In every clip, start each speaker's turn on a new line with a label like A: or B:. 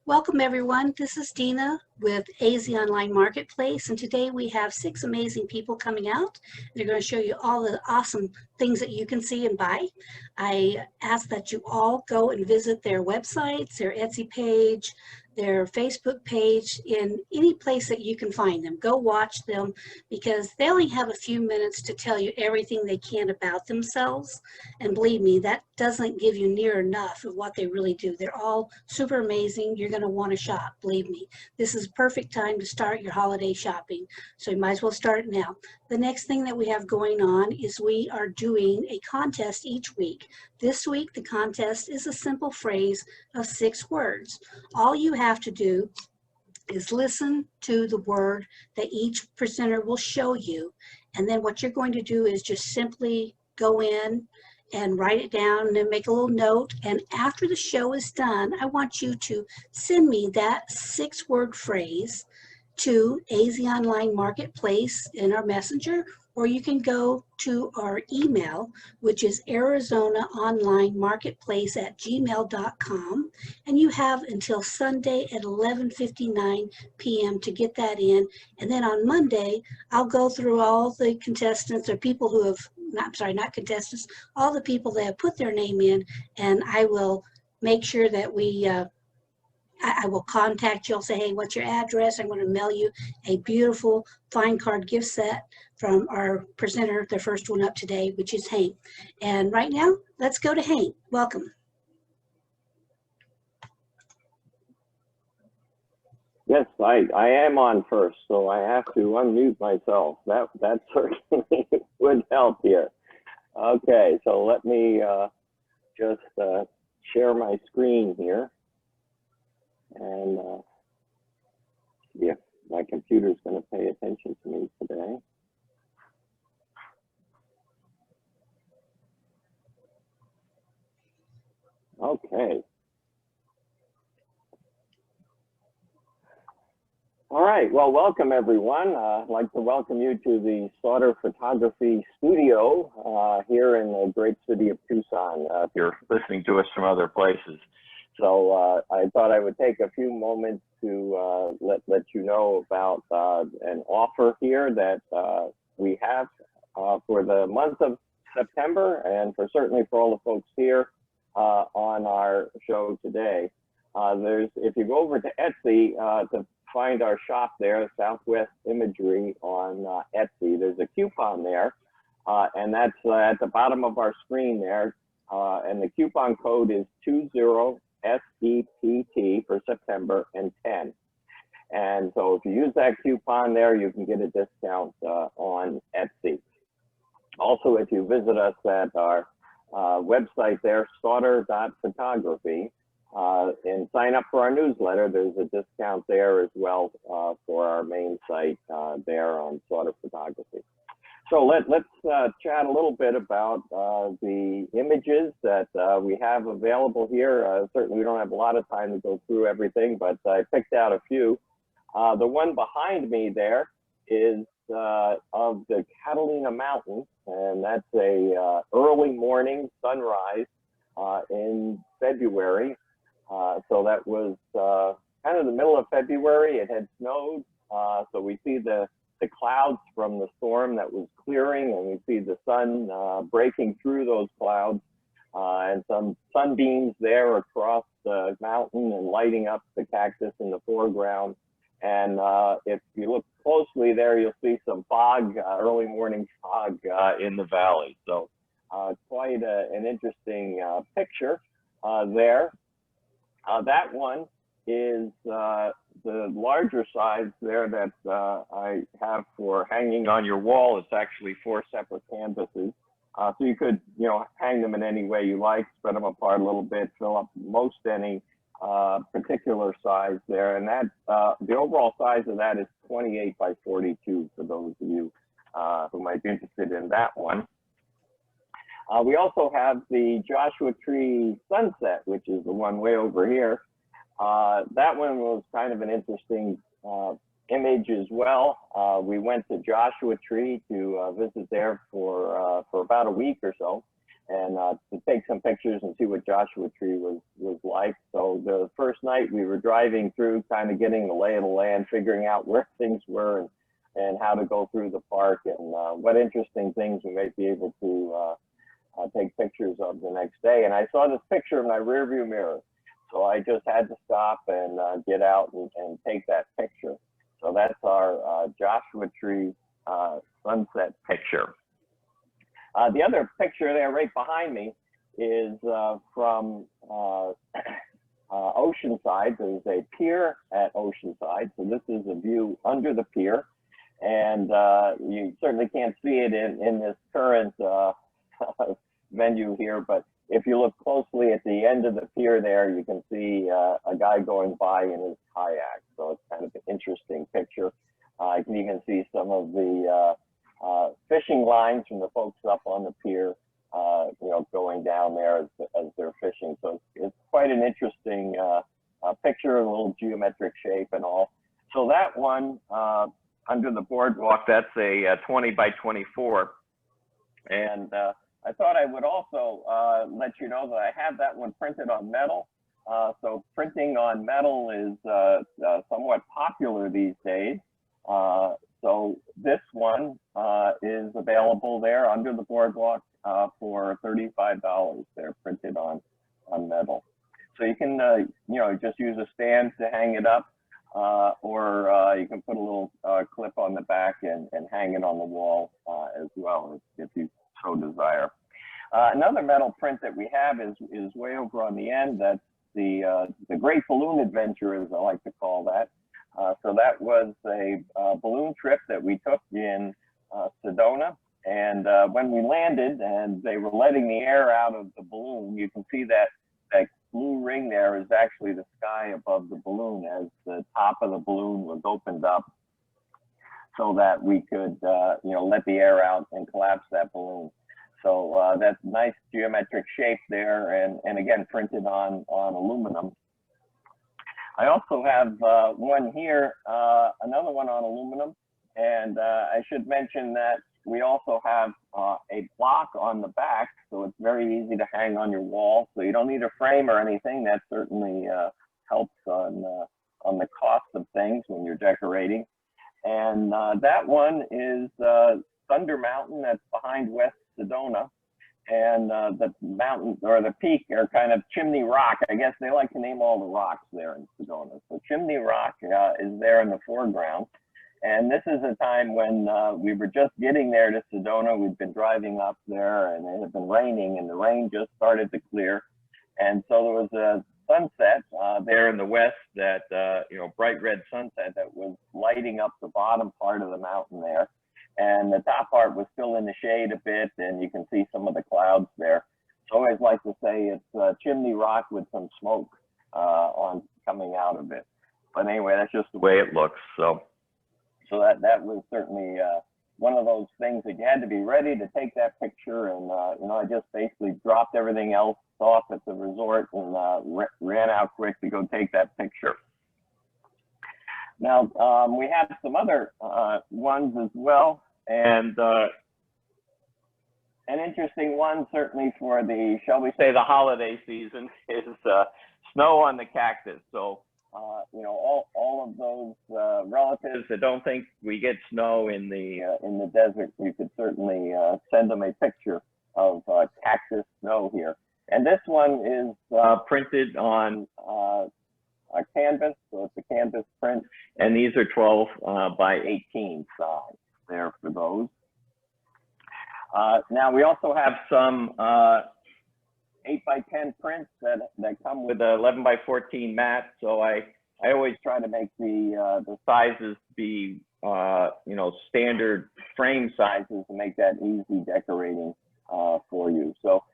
A: Welcome everyone. This is Dina with AZ Online Marketplace, and today we have 6 amazing people coming out. They're going to show you all the awesome things that you can see and buy. I ask that you all go and visit their websites, their Etsy page, their Facebook page, in any place that you can find them. Go watch them because they only have a few minutes to tell you everything they can about themselves. And believe me, that doesn't give you near enough of what they really do. They're all super amazing. You're going to want to shop, believe me. This is a perfect time to start your holiday shopping, so you might as well start now. The next thing that we have going on is we are doing a contest each week. This week, the contest is a simple phrase of 6 words. All you have to do is listen to the word that each presenter will show you, and then what you're going to do is just simply go in and write it down and then make a little note. And after the show is done, I want you to send me that 6-word phrase to AZ Online Marketplace in our messenger, or you can go to our email, which is arizonaonlinemarketplace@gmail.com, and you have until Sunday at 11:59 p.m. to get that in. And then on Monday, I'll go through all the contestants or people who have, not contestants, all the people that have put their name in, and I will make sure that I will contact you. I'll say, hey, what's your address? I'm going to mail you a beautiful fine card gift set from our presenter, the first one up today, which is Hank. And right now, let's go to Hank. Welcome.
B: Yes, I am on first, so I have to unmute myself. That certainly would help here. Okay, so let me just share my screen here. And yeah, my computer's going to pay attention to me today. Okay. All right, well, welcome everyone. I'd like to welcome you to the Slaughter Photography Studio here in the great city of Tucson, if you're listening to us from other places. So I thought I would take a few moments to let you know about an offer here that we have for the month of September, and certainly for all the folks here on our show today. If you go over to Etsy to find our shop there, Southwest Imagery on Etsy, there's a coupon there, and that's at the bottom of our screen there, and the coupon code is 20SEPT for September and 10. And so if you use that coupon there, you can get a discount on Etsy. Also, if you visit us at our website there, slaughter.photography, and sign up for our newsletter, there's a discount there as well for our main site there on Slaughter Photography. So let's chat a little bit about the images that we have available here. Certainly we don't have a lot of time to go through everything, but I picked out a few. The one behind me there is of the Catalina Mountains, and that's a early morning sunrise in February. So that was kind of the middle of February. It had snowed, so we see the clouds from the storm that was clearing, and we see the sun breaking through those clouds, and some sunbeams there across the mountain and lighting up the cactus in the foreground. And if you look closely there, you'll see some fog, early morning fog in the valley. So quite an interesting picture there. That one is the larger size there that I have for hanging on your wall. It's actually 4 separate canvases. So you could, hang them in any way you like, spread them apart a little bit, fill up most any particular size there. And that the overall size of that is 28 by 42 for those of you who might be interested in that one. We also have the Joshua Tree Sunset, which is the one way over here. That one was kind of an interesting image as well. We went to Joshua Tree to visit there for about a week or so. to take some pictures and see what Joshua Tree was like. So the first night we were driving through, kind of getting the lay of the land, figuring out where things were and how to go through the park and what interesting things we might be able to take pictures of the next day. And I saw this picture in my rearview mirror. So I just had to stop and get out and take that picture. So that's our Joshua Tree sunset picture. The other picture there right behind me is from Oceanside. There's a pier at Oceanside. So this is a view under the pier. And you certainly can't see it in this current venue here, but if you look closely at the end of the pier there, you can see a guy going by in his kayak. So it's kind of an interesting picture. You can even see some of the fishing lines from the folks up on the pier, you know, going down there as they're fishing. So it's quite an interesting picture, a little geometric shape and all. So that one under the boardwalk, that's a 20 by 24. And I thought I would also let you know that I have that one printed on metal. So printing on metal is somewhat popular these days. So this one is available there under the boardwalk for $35. They're printed on metal. So you can, you know, just use a stand to hang it up, or you can put a little clip on the back and hang it on the wall as well if you so desire. Another metal print that we have is way over on the end. That's the Great Balloon Adventure, as I like to call that. So that was a balloon trip that we took in Sedona. And when we landed and they were letting the air out of the balloon, you can see that blue ring there is actually the sky above the balloon as the top of the balloon was opened up so that we could, you know, let the air out and collapse that balloon. So that's nice geometric shape there, and again, printed on aluminum. I also have one here, another one on aluminum, and I should mention that we also have a block on the back, so it's very easy to hang on your wall. So you don't need a frame or anything. That certainly helps on the cost of things when you're decorating. And that one is Thunder Mountain. That's behind West Sedona. And the mountain or the peak are kind of Chimney Rock. I guess they like to name all the rocks there in Sedona. So Chimney Rock is there in the foreground. And this is a time when we were just getting there to Sedona. We'd been driving up there and it had been raining and the rain just started to clear. And so there was a sunset there in the west, that, you know, bright red sunset that was lighting up the bottom part of the mountain there. And the top part was still in the shade a bit, and you can see some of the clouds there. So I always like to say it's Chimney Rock with some smoke coming out of it. But anyway, that's just the way it looks. So that was certainly one of those things that you had to be ready to take that picture. And you know, I just basically dropped everything else off at the resort and ran out quick to go take that picture. Now we have some other ones as well. And an interesting one, certainly for the, shall we say, the holiday season, is snow on the cactus. So, you know, all of those relatives that don't think we get snow in the desert, you could certainly send them a picture of cactus snow here. And this one is printed on a canvas, so it's a canvas print, and these are 12 by 18 size there for those. Now we also have some 8 by 10 prints that come with an 11 by 14 mat. So I always try to make the sizes be you know, standard frame sizes to make that easy decorating for you. So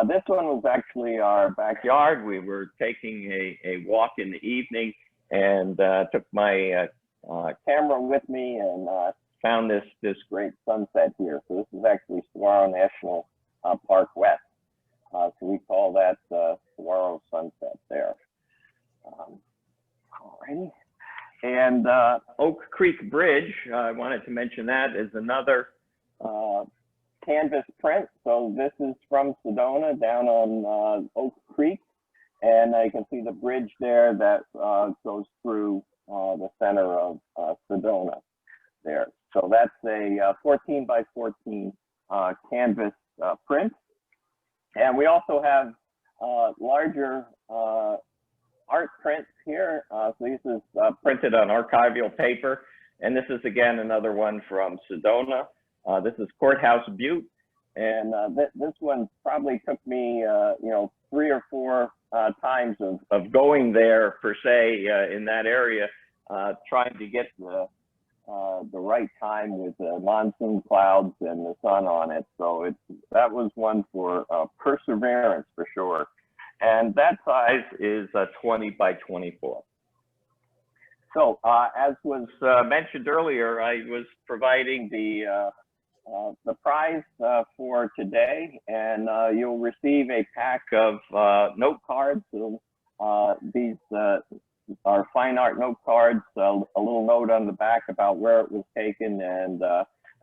B: this one was actually our backyard. We were taking a walk in the evening and took my camera with me and found this great sunset here. So this is actually Saguaro National Park West. So we call that Saguaro Sunset there. Alrighty. And Oak Creek Bridge, I wanted to mention that, is another canvas print. So this is from Sedona down on Oak Creek. And you can see the bridge there that goes through the center of Sedona there. So that's a 14 by 14 canvas print. And we also have larger art prints here. So this is printed on archival paper. And this is, again, another one from Sedona. This is Courthouse Butte. And this one probably took me, 3 or 4 times of going there, per se, in that area, trying to get the right time with the monsoon clouds and the sun on it. So that was one for perseverance, for sure. And that size is 20 by 24. So as was mentioned earlier, I was providing the prize for today, and you'll receive a pack of note cards. So, these are fine art note cards, a little note on the back about where it was taken. And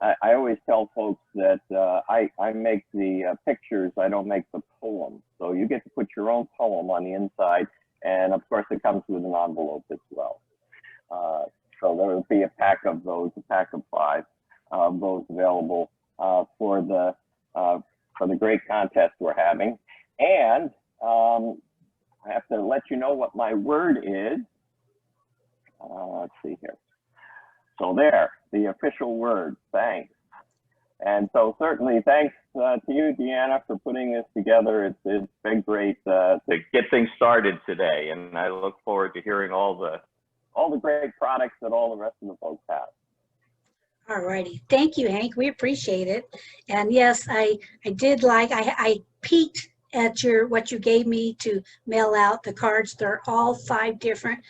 B: I always tell folks that I make the pictures, I don't make the poems. So you get to put your own poem on the inside. And of course it comes with an envelope as well. So there will be a pack of those, a pack of 5 of those available for the great contest we're having. And I have to let you know what my word is. Let's see here. So there, the official word, thanks. And so certainly thanks to you, Deanna, for putting this together. It's been great to get things started today. And I look forward to hearing all the great products that all the rest of the folks have.
A: All righty. Thank you, Hank. We appreciate it. And yes, I did I peeked at what you gave me to mail out the cards. They're all 5 different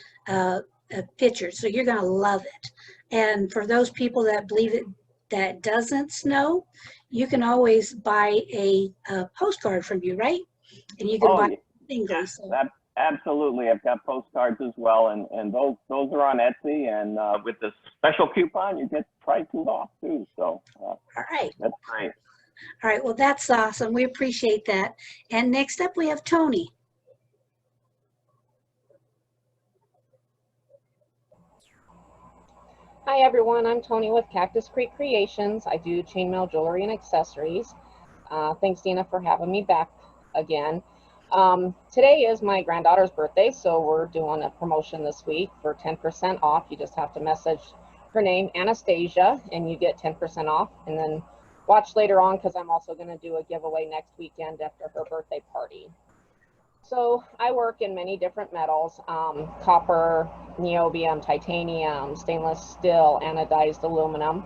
A: pictures, so you're going to love it. And for those people that believe it that doesn't snow, you can always buy a postcard from you, right? And you can buy things. So.
B: Absolutely. I've got postcards as well, and those are on Etsy, and with the special coupon you get prices off too. So
A: all right,
B: that's great.
A: All right, well, that's awesome. We appreciate that. And next up we have Tony.
C: Hi everyone, I'm Tony with Cactus Creek Creations. I do chainmail jewelry and accessories. Thanks, Dina, for having me back again. Today is my granddaughter's birthday, so we're doing a promotion this week for 10% off. You just have to message her name, Anastasia, and you get 10% off. And then watch later on, because I'm also going to do a giveaway next weekend after her birthday party. So I work in many different metals, copper, niobium, titanium, stainless steel, anodized aluminum.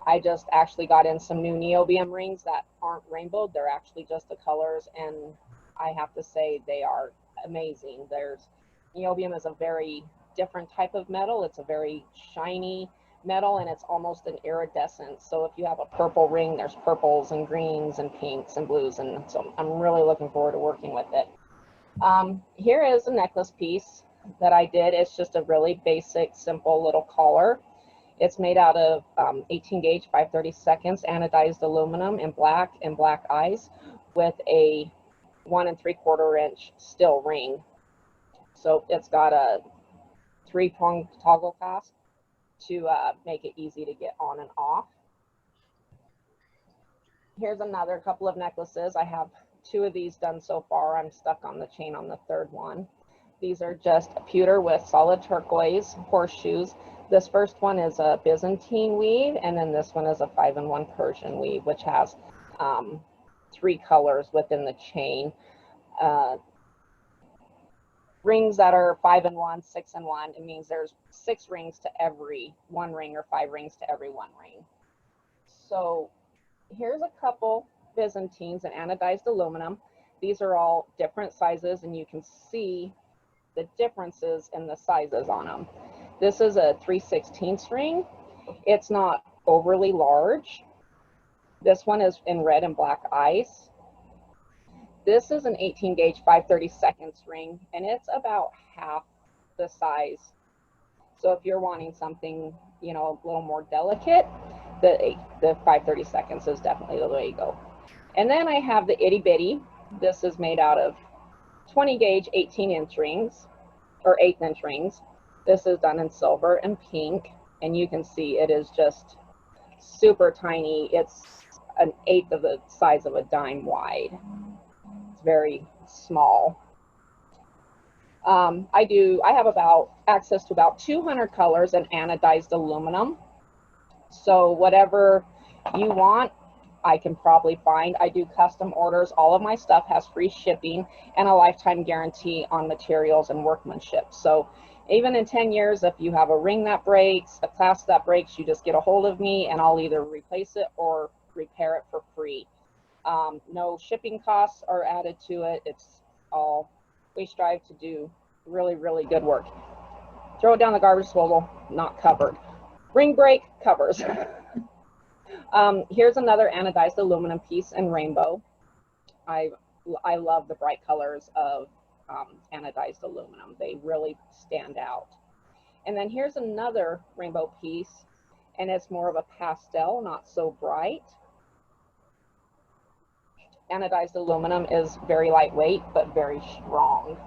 C: I just actually got in some new niobium rings that aren't rainbowed. They're actually just the colors, and I have to say they are amazing. Niobium is a very different type of metal. It's a very shiny metal, and it's almost an iridescent. So if you have a purple ring, there's purples and greens and pinks and blues, and so I'm really looking forward to working with it. Here is a necklace piece that I did. It's just a really basic, simple little collar. It's made out of 18 gauge 5/32 anodized aluminum in black and black eyes with a 1 3/4 inch steel ring. So it's got a 3-prong toggle clasp to make it easy to get on and off. Here's another couple of necklaces. I have 2 of these done so far. I'm stuck on the chain on the 3rd one. These are just pewter with solid turquoise horseshoes. This first one is a Byzantine weave, and then this one is a 5-in-1 Persian weave, which has 3 colors within the chain. Rings that are 5-in-1, 6-in-1, it means there's 6 rings to every 1 ring, or 5 rings to every 1 ring. So here's a couple Byzantines in anodized aluminum. These are all different sizes, and you can see the differences in the sizes on them. This is a 3/16 ring. It's not overly large. This one is in red and black ice. This is an 18 gauge 5/32 ring, and it's about half the size. So if you're wanting something, a little more delicate, the 530 seconds is definitely the way to go. And then I have the itty bitty. This is made out of 20 gauge 18-inch rings, or 1/8-inch rings. This is done in silver and pink, and you can see it is just super tiny. It's 1/8 of the size of a dime wide. It's very small. I have access to about 200 colors in anodized aluminum. So whatever you want, I can probably find. I do custom orders. All of my stuff has free shipping and a lifetime guarantee on materials and workmanship. So even in 10 years, if you have a ring that breaks, a clasp that breaks, you just get a hold of me and I'll either replace it or repair it for free. No shipping costs are added to it. It's all, we strive to do really, really good work. Throw it down the garbage disposal, not covered. Ring break, covers. Here's another anodized aluminum piece in rainbow. I love the bright colors of anodized aluminum. They really stand out. And then here's another rainbow piece, and it's more of a pastel, not so bright. Anodized aluminum is very lightweight, but very strong.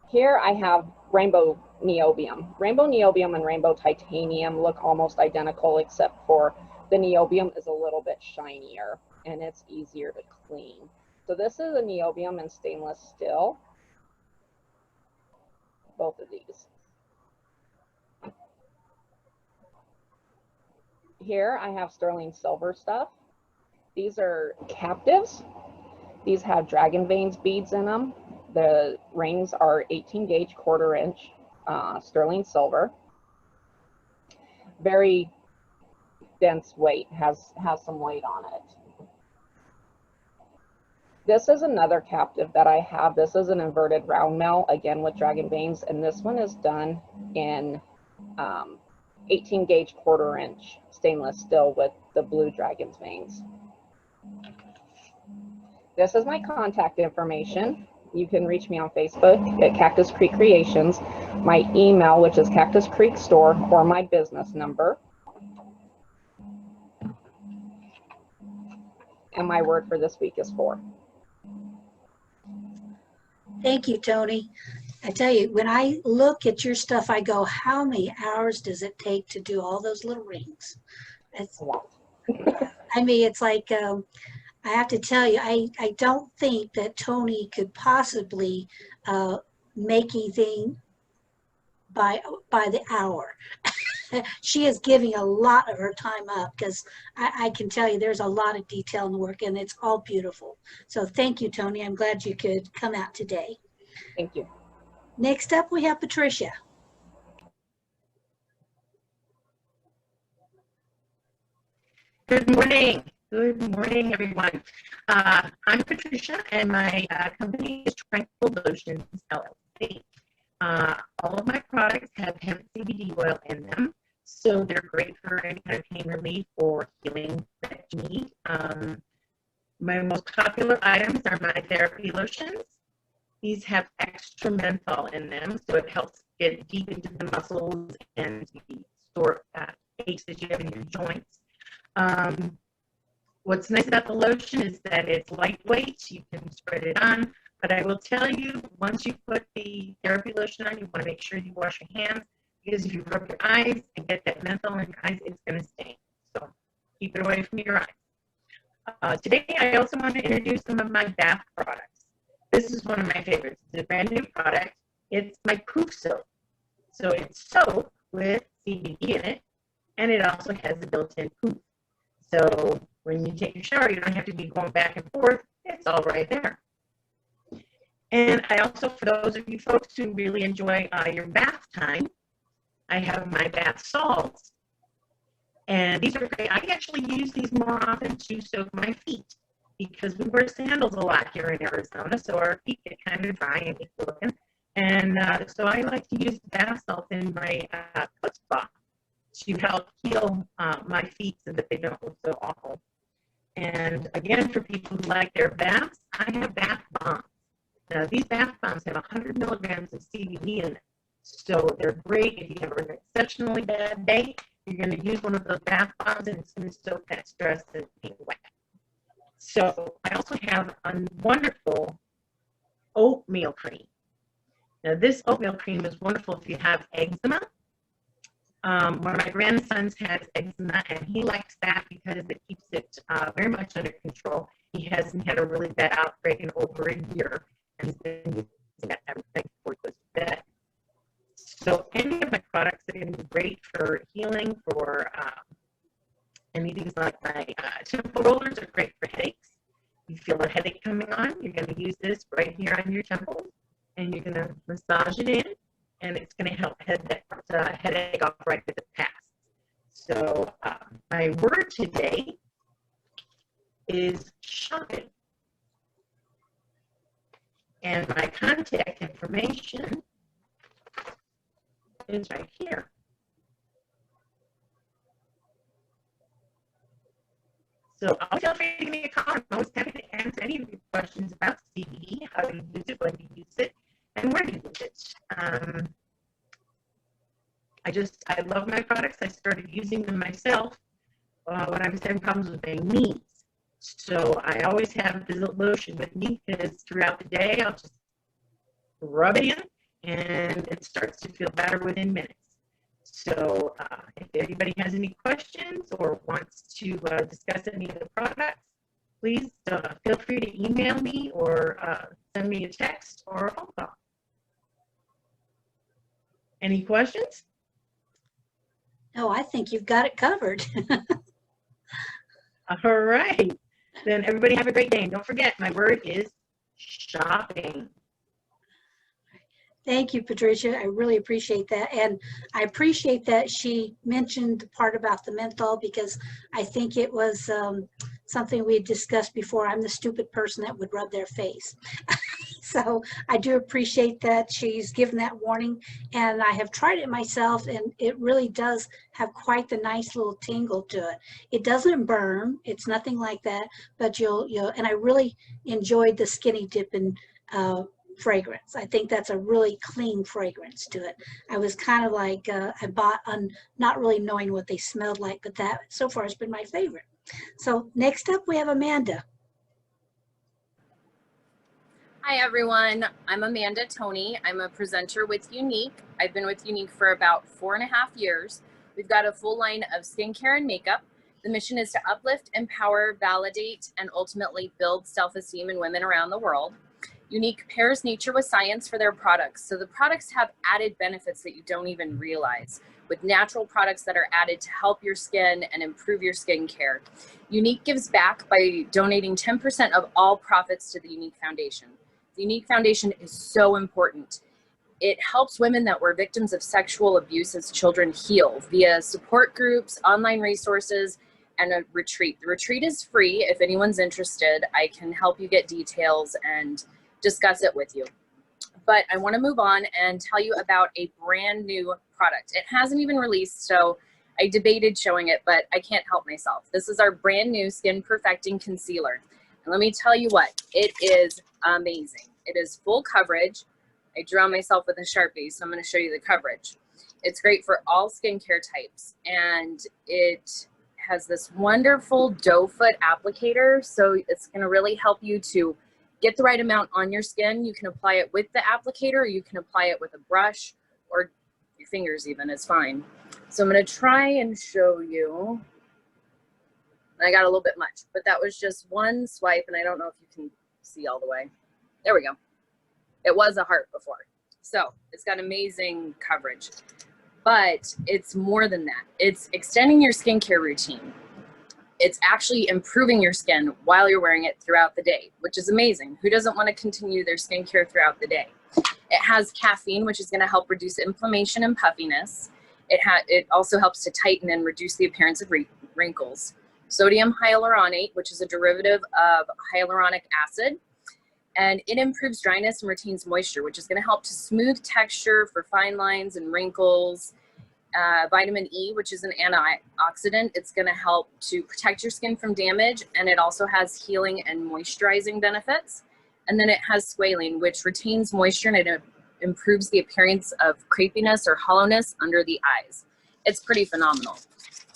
C: Here I have rainbow niobium. Rainbow niobium and rainbow titanium look almost identical, except for the niobium is a little bit shinier and it's easier to clean. So this is a niobium and stainless steel, both of these. Here I have sterling silver stuff. These are captives. These have dragon veins beads in them. The rings are 18 gauge 1/4 inch sterling silver. Very dense weight, has some weight on it. This is another captive that I have. This is an inverted round mill, again with dragon veins, and this one is done in 18 gauge 1/4 inch stainless steel with the blue dragon's veins. This is my contact information. You can reach me on Facebook at Cactus Creek Creations, my email, which is Cactus Creek Store, or my business number. And my word for this week is 4.
A: Thank you, Tony. I tell you, when I look at your stuff, I go, how many hours does it take to do all those little rings? It's, I mean, it's like, I have to tell you, I don't think that Tony could possibly make anything by the hour. She is giving a lot of her time up, because I can tell you there's a lot of detail in the work, and it's all beautiful. So thank you, Tony. I'm glad you could come out today.
C: Thank you.
A: Next up, we have Patricia.
D: Good morning. Good morning, everyone. I'm Patricia, and my company is Tranquil Lotions, LLC. All of my products have hemp CBD oil in them, so they're great for any kind of pain relief or healing that you need. My most popular items are my therapy lotions. These have extra menthol in them, so it helps get deep into the muscles and store aches that you have in your joints. What's nice about the lotion is that it's lightweight. You can spread it on, but I will tell you, once you put the therapy lotion on, you want to make sure you wash your hands, because if you rub your eyes and get that menthol in your eyes, it's going to stain. So keep it away from your eyes. Today, I also want to introduce some of my bath products. This is one of my favorites. It's a brand new product. It's my Poof Soap. So it's soap with CBD in it, and it also has a built-in poof. So when you take your shower, you don't have to be going back and forth. It's all right there. And I also, for those of you folks who really enjoy your bath time, I have my bath salts. And these are great. I actually use these more often to soak my feet, because we wear sandals a lot here in Arizona, so our feet get kind of dry and icky looking. And so I like to use bath salt in my foot spa to help heal my feet so that they don't look so awful. And again, for people who like their baths, I have bath bombs. Now, these bath bombs have 100 milligrams of CBD in them, so they're great if you have an exceptionally bad day you're going to use one of those bath bombs and it's going to soak that stress and being wet. So I also have a wonderful oatmeal cream. Now this oatmeal cream is wonderful if you have eczema. One of my grandsons has eczema and he likes that because it keeps it very much under control. He hasn't had a really bad outbreak in over a year and he's been using that everything before he goes to bed. So any of my products are going to be great for healing, for any of these, like my temple rollers are great for headaches. You feel a headache coming on, you're going to use this right here on your temples, and you're going to massage it in, and it's going to help head that headache off right at the pass. So my word today is shopping. And my contact information is right here. So always feel free to give me a call. I'm always happy to answer any of your questions about CBD, how to use it, when to use it, and where to use it. I love my products. I started using them myself when I was having problems with my knees. So I always have this lotion with me because throughout the day I'll just rub it in and it starts to feel better within minutes. So if anybody has any questions or wants to discuss any of the products, please feel free to email me or send me a text or a phone call. Any questions?
A: No, I think you've got it covered.
D: All right. Then everybody have a great day. And don't forget, my word is shopping.
A: Thank you, Patricia. I really appreciate that. And I appreciate that she mentioned the part about the menthol because I think it was something we had discussed before. I'm the stupid person that would rub their face. So I do appreciate that she's given that warning, and I have tried it myself, and it really does have quite the nice little tingle to it. It doesn't burn, it's nothing like that, but and I really enjoyed the Skinny Dippin' fragrance. I think that's a really clean fragrance to it. I was kind of like, I bought not really knowing what they smelled like, but that so far has been my favorite. So next up we have Amanda.
E: Hi everyone, I'm Amanda Toney. I'm a presenter with Younique. I've been with Younique for about 4.5 years. We've got a full line of skincare and makeup. The mission is to uplift, empower, validate, and ultimately build self-esteem in women around the world. Younique pairs nature with science for their products. So the products have added benefits that you don't even realize, with natural products that are added to help your skin and improve your skincare. Younique gives back by donating 10% of all profits to the Younique Foundation. The Younique Foundation is so important. It helps women that were victims of sexual abuse as children heal via support groups, online resources, and a retreat. The retreat is free. If anyone's interested, I can help you get details and discuss it with you. But I want to move on and tell you about a brand new product. It hasn't even released, so I debated showing it, but I can't help myself. This is our brand new Skin Perfecting Concealer. And let me tell you what, it is amazing. It is full coverage. I drew on myself with a Sharpie, so I'm going to show you the coverage. It's great for all skincare types, and it has this wonderful doe foot applicator, so it's going to really help you to get the right amount on your skin. You can apply it with the applicator, or you can apply it with a brush, or your fingers even is fine. So I'm going to try and show you. I got a little bit much, but that was just one swipe, and I don't know if you can see all the way. There we go. It was a heart before. So it's got amazing coverage, but it's more than that. It's extending your skincare routine. It's actually improving your skin while you're wearing it throughout the day, which is amazing. Who doesn't want to continue their skincare throughout the day? It has caffeine, which is going to help reduce inflammation and puffiness. It also helps to tighten and reduce the appearance of wrinkles. Sodium hyaluronate, which is a derivative of hyaluronic acid, and it improves dryness and retains moisture, which is going to help to smooth texture for fine lines and wrinkles. Vitamin E, which is an antioxidant, it's going to help to protect your skin from damage, and it also has healing and moisturizing benefits. And then it has squalene, which retains moisture and it improves the appearance of crepiness or hollowness under the eyes. It's pretty phenomenal.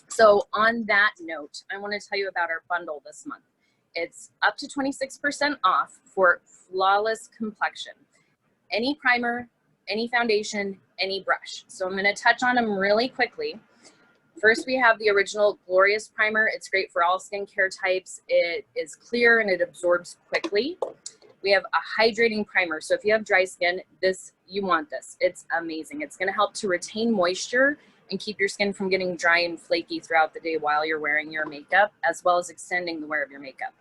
E: So on that note, I want to tell you about our bundle this month. It's up to 26% off for flawless complexion. Any primer, any foundation, any brush. So I'm going to touch on them really quickly. First, we have the original Glorious Primer. It's great for all skincare types. It is clear and it absorbs quickly. We have a hydrating primer. So if you have dry skin, you want this. It's amazing. It's going to help to retain moisture and keep your skin from getting dry and flaky throughout the day while you're wearing your makeup, as well as extending the wear of your makeup.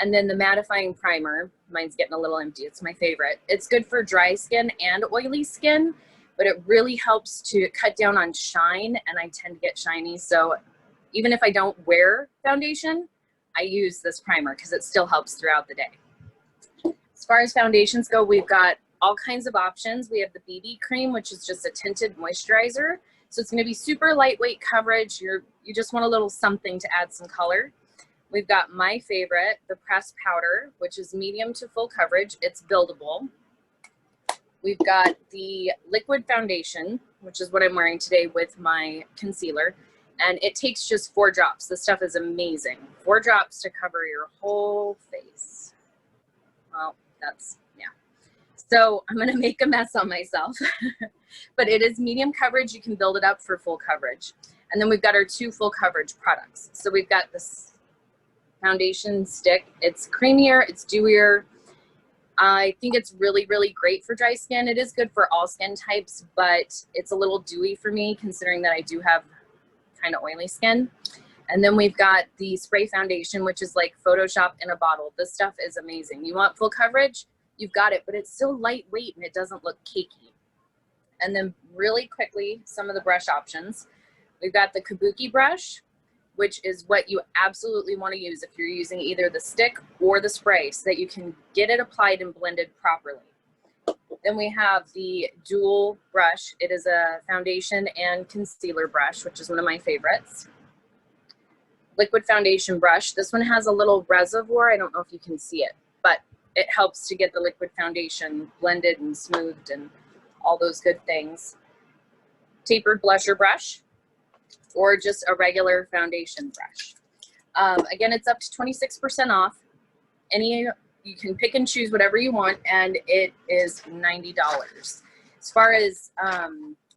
E: And then the mattifying primer, mine's getting a little empty. It's my favorite. It's good for dry skin and oily skin, but it really helps to cut down on shine, and I tend to get shiny. So even if I don't wear foundation, I use this primer because it still helps throughout the day. As far as foundations go, we've got all kinds of options. We have the BB cream, which is just a tinted moisturizer. So it's going to be super lightweight coverage. You just want a little something to add some color. We've got my favorite, the pressed powder, which is medium to full coverage. It's buildable. We've got the liquid foundation, which is what I'm wearing today with my concealer. And it takes just 4 drops. This stuff is amazing. 4 drops to cover your whole face. Well, yeah. So I'm gonna make a mess on myself. But it is medium coverage. You can build it up for full coverage. And then we've got our 2 full coverage products. So we've got this foundation stick. It's creamier, it's dewier. I think it's really, really great for dry skin. It is good for all skin types, but it's a little dewy for me considering that I do have kind of oily skin. And then we've got the spray foundation, which is like Photoshop in a bottle. This stuff is amazing. You want full coverage? You've got it, but it's still lightweight and it doesn't look cakey. And then really quickly, some of the brush options. We've got the Kabuki brush, which is what you absolutely want to use if you're using either the stick or the spray so that you can get it applied and blended properly. Then we have the dual brush. It is a foundation and concealer brush, which is one of my favorites. Liquid foundation brush. This one has a little reservoir. I don't know if you can see it, but it helps to get the liquid foundation blended and smoothed and all those good things. Tapered blusher brush, or just a regular foundation brush. Again, it's up to 26% off. You can pick and choose whatever you want, and it is $90. As far as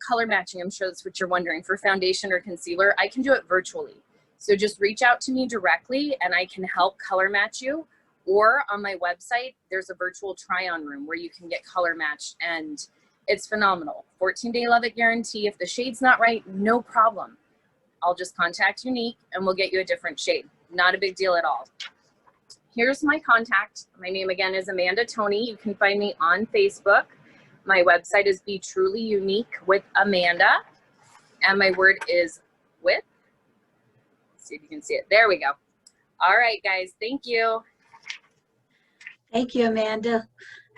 E: color matching, I'm sure that's what you're wondering, for foundation or concealer, I can do it virtually. So just reach out to me directly and I can help color match you. Or on my website, there's a virtual try-on room where you can get color matched, and it's phenomenal. 14-day love it guarantee. If the shade's not right, no problem. I'll just contact Younique and we'll get you a different shade. Not a big deal at all. Here's my contact. My name again is Amanda Toney. You can find me on Facebook. My website is Be Truly Younique with Amanda. And my word is with. Let's see if you can see it. There we go. All right, guys. Thank you.
A: Thank you, Amanda.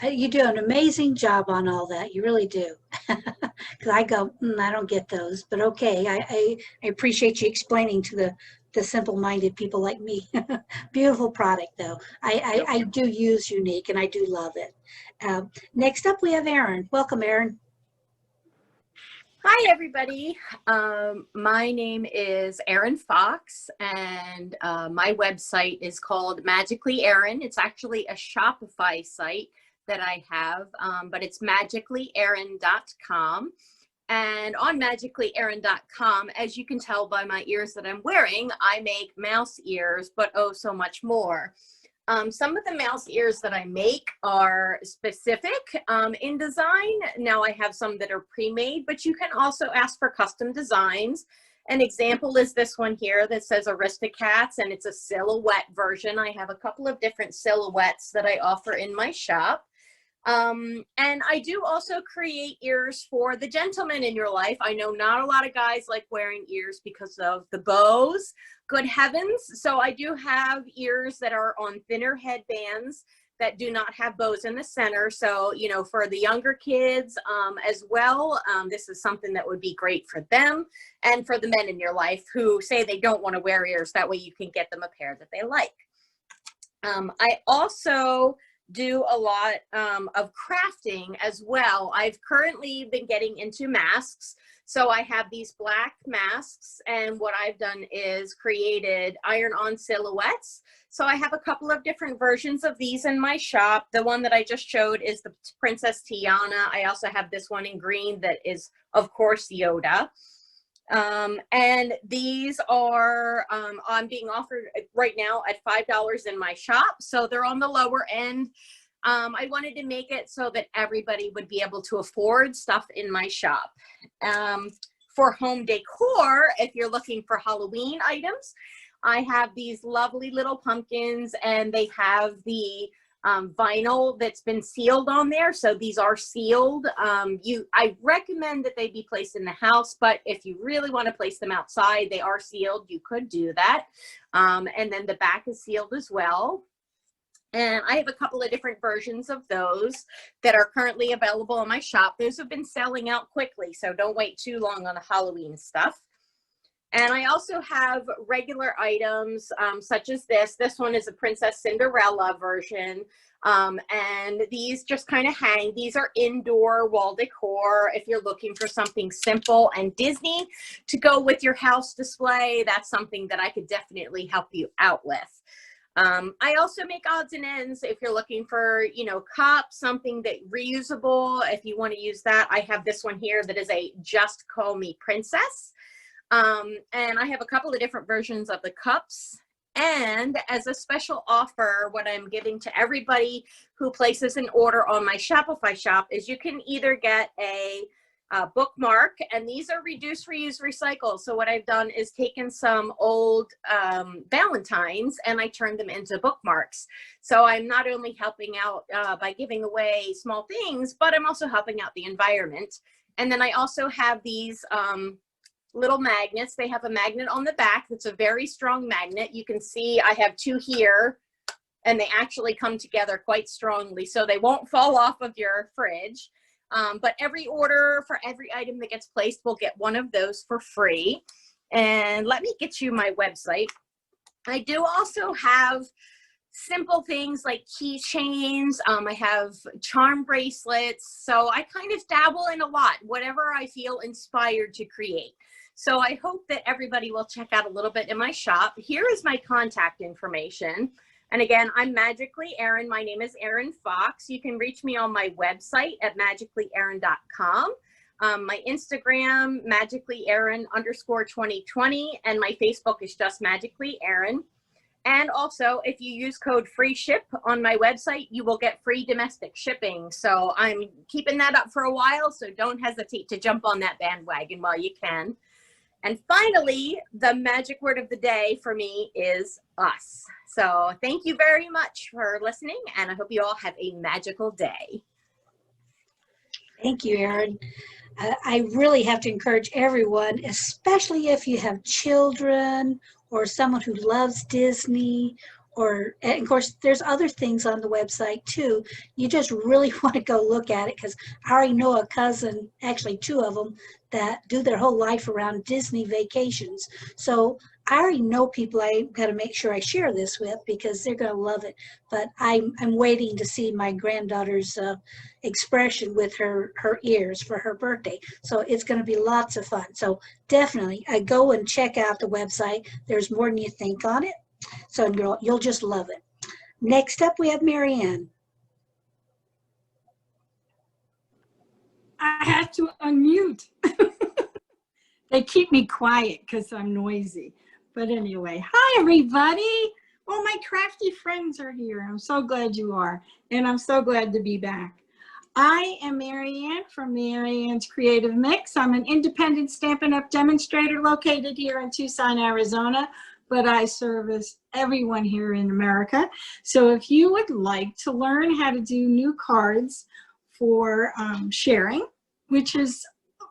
A: You do an amazing job on all that. You really do. Because I go, I don't get those, but okay. I appreciate you explaining to the simple-minded people like me. Beautiful product, though. I do use Younique, and I do love it. Next up, we have Erin. Welcome, Erin.
F: Hi, everybody. My name is Erin Fox, and my website is called Magically Erin. It's actually a Shopify site that I have, but it's magicallyerin.com. And on magicallyerin.com, as you can tell by my ears that I'm wearing, I make mouse ears, but oh, so much more. Some of the mouse ears that I make are specific in design. Now I have some that are pre-made, but you can also ask for custom designs. An example is this one here that says Aristocats, and it's a silhouette version. I have a couple of different silhouettes that I offer in my shop. And I do also create ears for the gentlemen in your life. I know not a lot of guys like wearing ears because of the bows. Good heavens. So I do have ears that are on thinner headbands that do not have bows in the center. So, you know, for the younger kids as well, this is something that would be great for them and for the men in your life who say they don't want to wear ears. That way you can get them a pair that they like. I also do a lot of crafting as well. I've currently been getting into masks. So I have these black masks, and what I've done is created iron-on silhouettes. So I have a couple of different versions of these in my shop. The one that I just showed is the Princess Tiana. I also have this one in green that is, of course, Yoda. And these are I'm being offered right now at $5 in my shop. So they're on the lower end. I wanted to make it so that everybody would be able to afford stuff in my shop. For home decor, if you're looking for Halloween items, I have these lovely little pumpkins, and they have the vinyl that's been sealed on there. So these are sealed. I recommend that they be placed in the house, but if you really want to place them outside, they are sealed. You could do that. And then the back is sealed as well. And I have a couple of different versions of those that are currently available in my shop. Those have been selling out quickly, so don't wait too long on the Halloween stuff. And I also have regular items such as this. This one is a Princess Cinderella version. And these just kind of hang. These are indoor wall decor. If you're looking for something simple and Disney to go with your house display, that's something that I could definitely help you out with. I also make odds and ends if you're looking for, you know, cups, something that reusable. If you want to use that, I have this one here that is a Just Call Me Princess. And I have a couple of different versions of the cups. And as a special offer, what I'm giving to everybody who places an order on my Shopify shop is you can either get a bookmark, and these are reduce, reuse, recycle. So what I've done is taken some old Valentines and I turned them into bookmarks. So I'm not only helping out by giving away small things, but I'm also helping out the environment. And then I also have these little magnets. They have a magnet on the back that's a very strong magnet. You can see I have two here, and they actually come together quite strongly, so they won't fall off of your fridge. But every order for every item that gets placed will get one of those for free. And let me get you my website. I do also have simple things like keychains. I have charm bracelets. So I kind of dabble in a lot, whatever I feel inspired to create. So I hope that everybody will check out a little bit in my shop. Here is my contact information. And again, I'm Magically Erin. My name is Erin Fox. You can reach me on my website at magicallyerin.com. My Instagram, magicallyerin_2020, and my Facebook is just Magically Erin. And also, if you use code FREESHIP on my website, you will get free domestic shipping. So I'm keeping that up for a while, so don't hesitate to jump on that bandwagon while you can. And finally, the magic word of the day for me is us. So thank you very much for listening, and I hope you all have a magical day.
A: Thank you, Erin. I really have to encourage everyone, especially if you have children or someone who loves Disney, and of course, there's other things on the website too. You just really want to go look at it, because I already know a cousin, actually two of them, that do their whole life around Disney vacations. So I already know people I got to make sure I share this with, because they're going to love it. But I'm waiting to see my granddaughter's expression with her ears for her birthday. So it's going to be lots of fun. So definitely, go and check out the website. There's more than you think on it. So you'll just love it. Next up, we have Marianne.
G: I had to unmute. They keep me quiet because I'm noisy. But anyway, hi everybody. Well, my crafty friends are here. I'm so glad you are. And I'm so glad to be back. I am Marianne from Marianne's Creative Mix. I'm an independent Stampin' Up! Demonstrator located here in Tucson, Arizona, but I service everyone here in America. So if you would like to learn how to do new cards for sharing, which is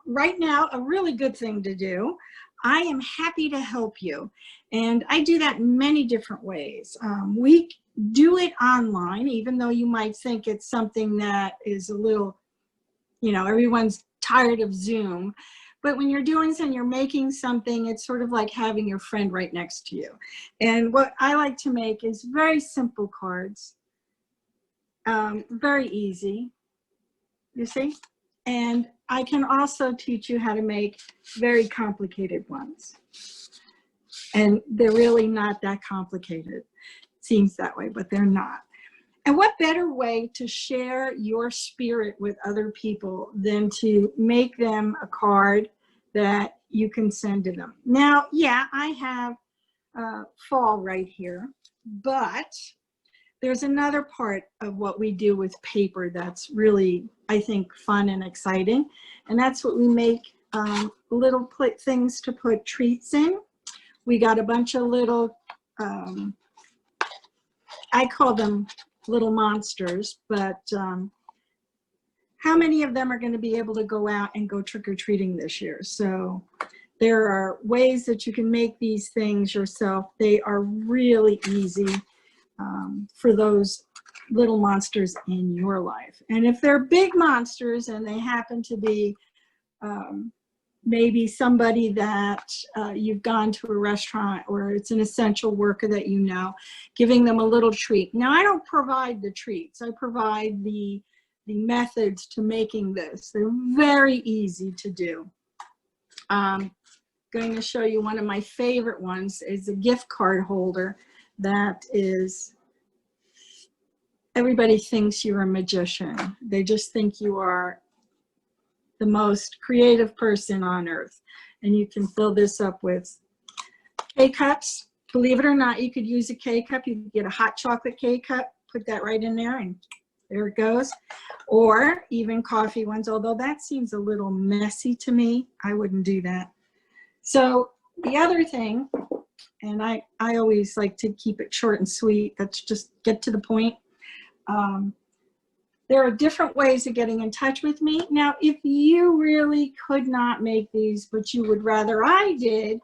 G: right now a really good thing to do, I am happy to help you. And I do that in many different ways. We do it online, even though you might think it's something that is a little, you know, everyone's tired of Zoom. But when you're doing something, you're making something, it's sort of like having your friend right next to you. And what I like to make is very simple cards. Very easy, you see? And I can also teach you how to make very complicated ones. And they're really not that complicated. Seems that way, but they're not. And what better way to share your spirit with other people than to make them a card that you can send to them. Now, yeah, I have fall right here, but there's another part of what we do with paper that's really, I think, fun and exciting. And that's what we make little things to put treats in. We got a bunch of little, I call them little monsters, but how many of them are going to be able to go out and go trick-or-treating this year? So there are ways that you can make these things yourself. They are really easy for those little monsters in your life. And if they're big monsters and they happen to be maybe somebody that you've gone to a restaurant or it's an essential worker that you know, giving them a little treat. Now, I don't provide the treats. I provide the methods to making this. They're very easy to do. Going to show you one of my favorite ones is a gift card holder that is, everybody thinks you're a magician. They just think you are the most creative person on earth. And you can fill this up with K-cups. Believe it or not, you could use a K-cup. You could get a hot chocolate K-cup, put that right in there, and there it goes. Or even coffee ones, although that seems a little messy to me. I wouldn't do that. So the other thing, and I always like to keep it short and sweet, let's just get to the point. There are different ways of getting in touch with me. Now, if you really could not make these, but you would rather I did,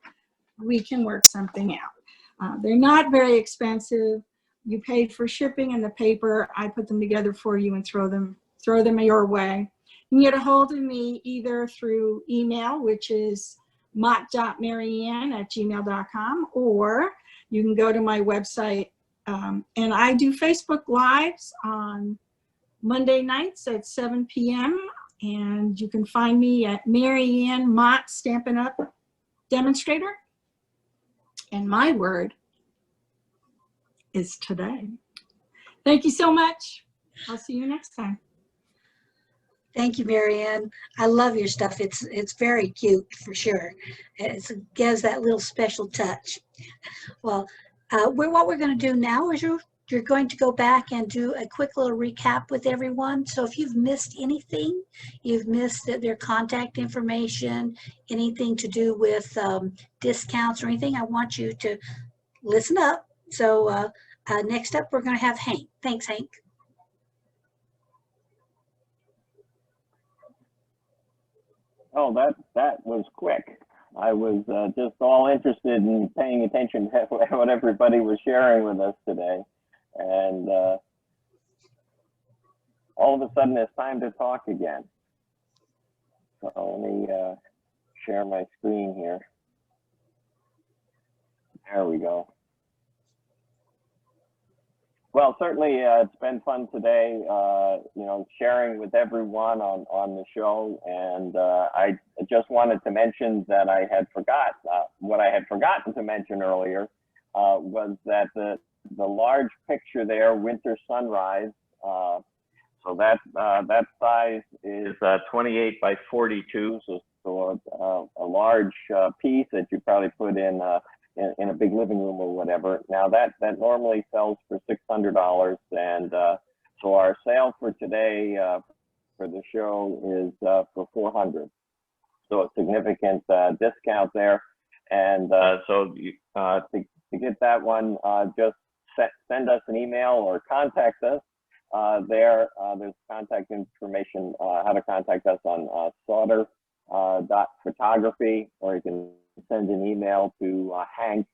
G: we can work something out. They're not very expensive. You paid for shipping and the paper. I put them together for you and throw them your way. You can get a hold of me either through email, which is mott.maryann@gmail.com, or you can go to my website. And I do Facebook Lives on Monday nights at 7 p.m. And you can find me at Maryann Mott Stampin' Up! Demonstrator. And my word is today. Thank you so much. I'll see you next time.
A: Thank you, Maryann. I love your stuff. It's very cute for sure. It gives that little special touch. Well, what we're going to do now is you're going to go back and do a quick little recap with everyone. So if you've missed anything, you've missed their contact information, anything to do with discounts or anything, I want you to listen up. So next up, we're going to have Hank. Thanks, Hank.
B: Oh, that was quick. I was just all interested in paying attention to what everybody was sharing with us today. And all of a sudden it's time to talk again. So let me share my screen here. There we go. Well, certainly it's been fun today, sharing with everyone on the show. And I just wanted to mention that I had what I had forgotten to mention earlier was that the large picture there, Winter Sunrise, so that size is 28 by 42, so a large piece that you probably put in a big living room or whatever. Now that normally sells for $600, and so our sale for today for the show is for $400. So a significant discount there, and so to get that one, just send us an email or contact us. There's contact information, how to contact us on sauter.photography, or you can send an email to Hank,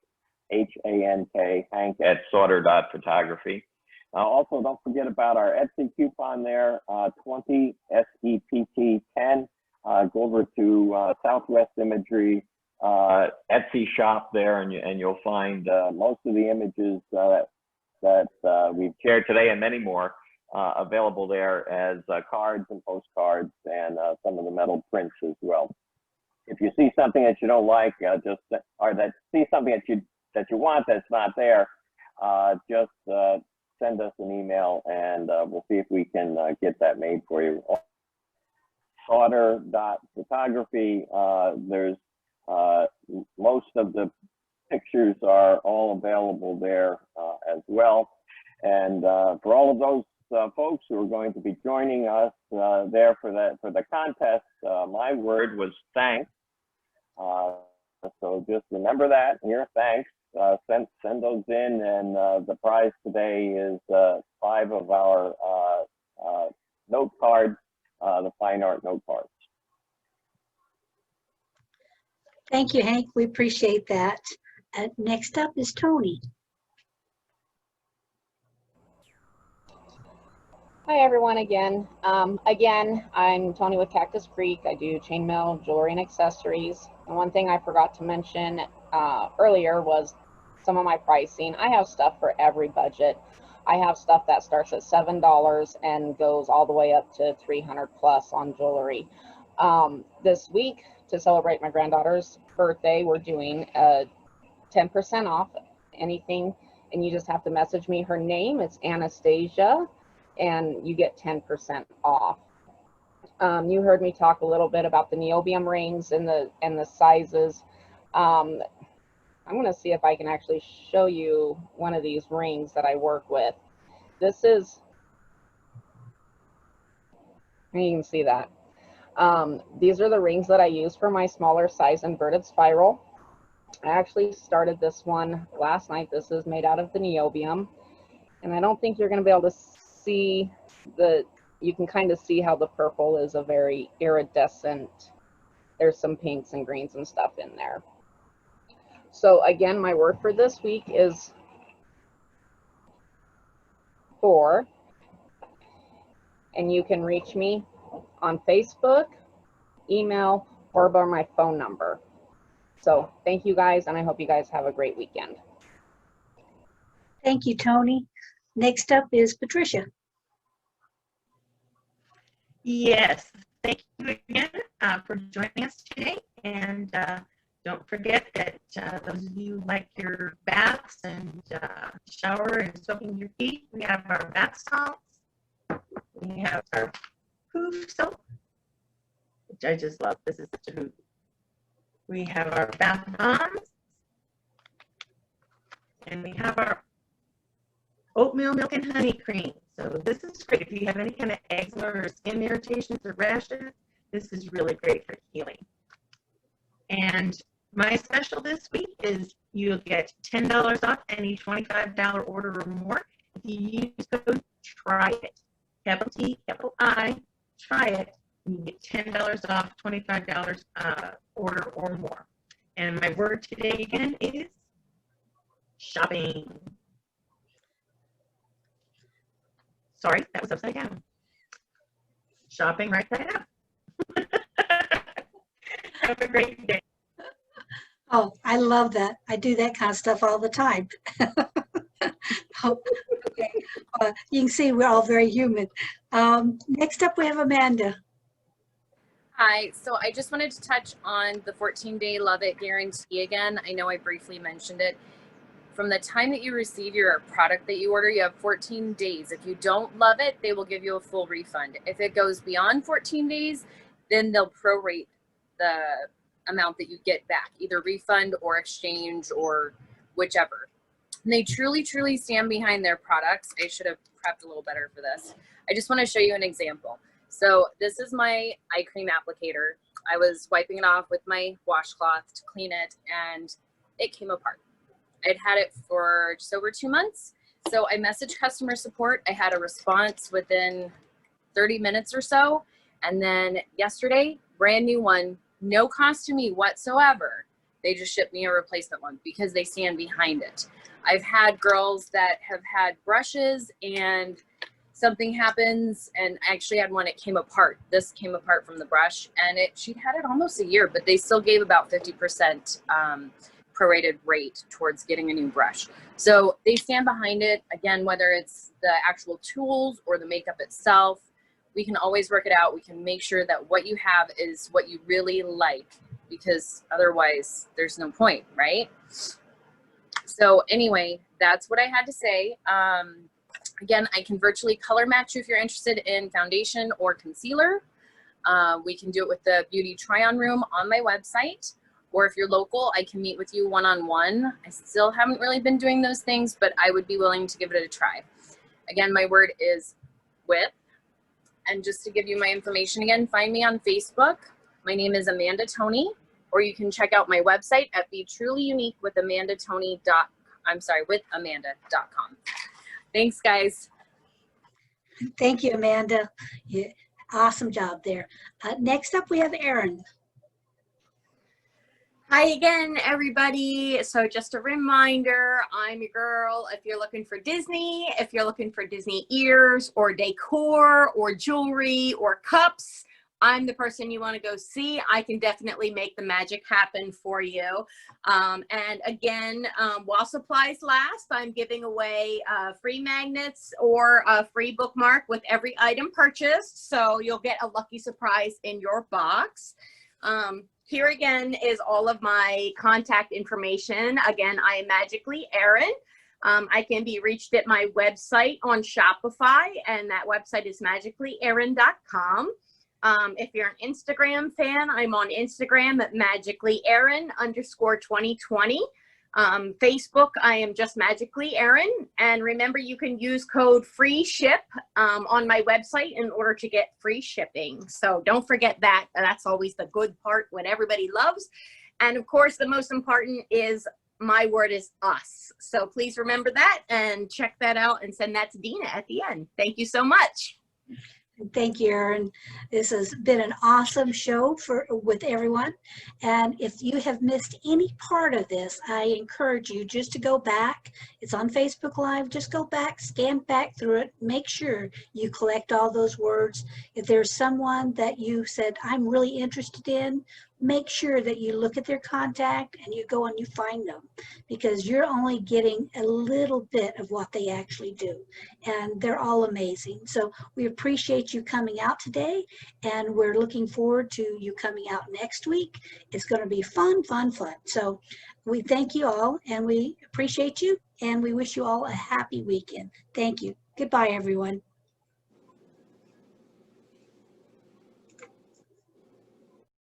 B: H-A-N-K, hank@sauter.photography. Also, don't forget about our Etsy coupon there, 20 SEPT10. Go over to Southwest Imagery Etsy shop there, and you'll find most of the images that we've shared today and many more available there as cards and postcards and some of the metal prints as well. If you see something that you don't like, or that see something that you want that's not there, just send us an email and we'll see if we can get that made for you. Sauter.photography, there's most of the pictures are all available there as well. And for all of those folks who are going to be joining us there for the contest, my word was thanks. So just remember that here, thanks. Send those in, and the prize today is 5 of our note cards, the fine art note cards.
A: Thank you, Hank. We appreciate that. Next up is Tony.
C: Hi everyone again. I'm Tony with Cactus Creek. I do chainmail, jewelry, and accessories. And one thing I forgot to mention earlier was some of my pricing. I have stuff for every budget. I have stuff that starts at $7 and goes all the way up to $300 plus on jewelry. This week, to celebrate my granddaughter's birthday, we're doing a 10% off anything, and you just have to message me her name. It's Anastasia, and you get 10% off. You heard me talk a little bit about the niobium rings and the sizes. I'm going to see if I can actually show you one of these rings that I work with. This is, you can see that. These are the rings that I use for my smaller size inverted spiral. I actually started this one last night. This is made out of the niobium, and I don't think you're going to be able to see you can kind of see how the purple is a very iridescent. There's some pinks and greens and stuff in there. So again, my word for this week is 4, and you can reach me on Facebook, email, or by my phone number. So thank you guys, and I hope you guys have a great weekend.
A: Thank you, Tony. Next up is Patricia.
D: Yes, thank you again for joining us today. And don't forget that those of you who like your baths and shower and soaking your feet, we have our bath salts. We have our poof soap, which I just love. This is such a hoot. We have our bath bombs. And we have our oatmeal milk and honey cream. So this is great if you have any kind of eczema or skin irritations or rashes. This is really great for healing. And my special this week is you'll get $10 off any $25 order or more if you use code TRY-IT. Capital T, capital I, try it. You get $10 off $25 order or more. And my word today again is shopping. Sorry, that was upside down. Shopping right side up. Have a great day.
A: Oh, I love that. I do that kind of stuff all the time. Okay. You can see we're all very human. Next up, we have Amanda.
E: Hi, so I just wanted to touch on the 14-day Love It guarantee again. I know I briefly mentioned it. From the time that you receive your product that you order, you have 14 days. If you don't love it, they will give you a full refund. If it goes beyond 14 days, then they'll prorate the amount that you get back, either refund or exchange or whichever. And they truly, truly stand behind their products. I should have prepped a little better for this. I just want to show you an example. So this is my eye cream applicator. I was wiping it off with my washcloth to clean it, and it came apart. I'd had it for just over 2 months. So I messaged customer support. I had a response within 30 minutes or so. And then yesterday, brand new one, no cost to me whatsoever. They just shipped me a replacement one because they stand behind it. I've had girls that have had brushes and something happens, and I actually had one, it came apart. This came apart from the brush, and she'd had it almost a year, but they still gave about 50% prorated rate towards getting a new brush. So they stand behind it. Again, whether it's the actual tools or the makeup itself, we can always work it out. We can make sure that what you have is what you really like, because otherwise there's no point, right? So anyway, that's what I had to say. Again, I can virtually color match you if you're interested in foundation or concealer. We can do it with the beauty try-on room on my website, or if you're local, I can meet with you one-on-one. I still haven't really been doing those things, but I would be willing to give it a try. Again, my word is WIP. And just to give you my information again, find me on Facebook. My name is Amanda Toney, or you can check out my website at withAmanda.com. Thanks, guys.
A: Thank you, Amanda. Yeah, awesome job there. Next up, we have Erin.
F: Hi again, everybody. So just a reminder, I'm your girl. If you're looking for Disney, if you're looking for Disney ears or decor or jewelry or cups, I'm the person you want to go see. I can definitely make the magic happen for you. And again, while supplies last, I'm giving away free magnets or a free bookmark with every item purchased. So you'll get a lucky surprise in your box. Here again is all of my contact information. Again, I am Magically Erin. I can be reached at my website on Shopify, and that website is magicallyerin.com. If you're an Instagram fan, I'm on Instagram at magicallyerin_2020. Facebook, I am just Magically Erin. And remember, you can use code FREESHIP on my website in order to get free shipping. So don't forget that. That's always the good part, what everybody loves. And of course, the most important is my word is us. So please remember that and check that out and send that to Dina at the end. Thank you so much.
A: Thank you, Erin. This has been an awesome show with everyone. And if you have missed any part of this, I encourage you just to go back. It's on Facebook Live. Just go back, scan back through it. Make sure you collect all those words. If there's someone that you said, I'm really interested in, make sure that you look at their contact and you go and you find them, because you're only getting a little bit of what they actually do, and they're all amazing. So we appreciate you coming out today, and we're looking forward to you coming out next week. It's going to be fun. So we thank you all, and we appreciate you, and we wish you all a happy weekend. Thank you. Goodbye, everyone.